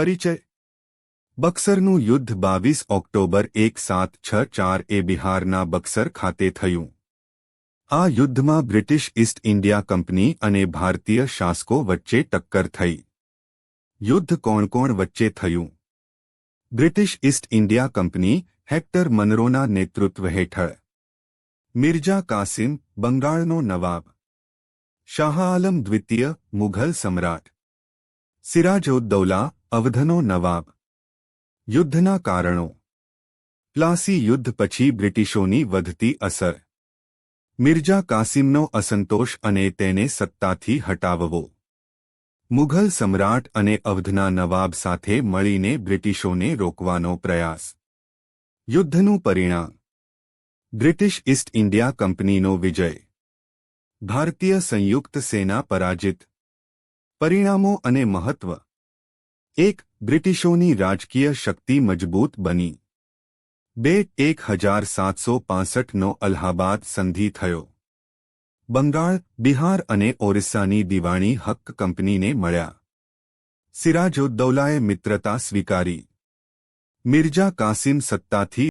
પરિચય બક્સરનું યુદ્ધ 22 ઓક્ટોબર 1764 એ બિહારના બક્સર ખાતે થયું. આ યુદ્ધમાં બ્રિટિશ ઈસ્ટ ઇન્ડિયા કંપની અને ભારતીય શાસકો વચ્ચે ટક્કર થઈ. યુદ્ધ કોણ કોણ વચ્ચે થયું? British East India company Hector મનરોના નેતૃત્વ હેઠળ. મિર્ઝા કાસિમ, બંગાળનો નવાબ. શાહઆલમ દ્વિતીય, મુઘલ સમ્રાટ. સિરાજઉદ્દૌલા, અવધનો નવાબ. યુદ્ધના કારણો. પ્લાસી યુદ્ધ પછી બ્રિટિશોની વધતી અસર. મિર્ઝા કાસિમનો અસંતોષ અને તેને સત્તાથી હટાવવો. મુઘલ સમ્રાટ અને અવધના નવાબ સાથે મળીને બ્રિટિશોને રોકવાનો પ્રયાસ. યુદ્ધનું પરિણામ. બ્રિટિશ ઈસ્ટ ઇન્ડિયા કંપનીનો વિજય. ભારતીય સંયુક્ત સેના પરાજિત. પરિણામો અને મહત્વ. 1. બ્રિટિશોની રાજકીય શક્તિ મજબૂત બની. 2. 1765નો અલ્હાબાદ સંધિ થયો. બંગાળ, બિહાર અને ઓરિસ્સાની દિવાણી હક્ક કંપનીને મળ્યા. સિરાજઉદ્દૌલાએ મિત્રતા સ્વીકારી. મિર્ઝા કાસિમ સત્તાથી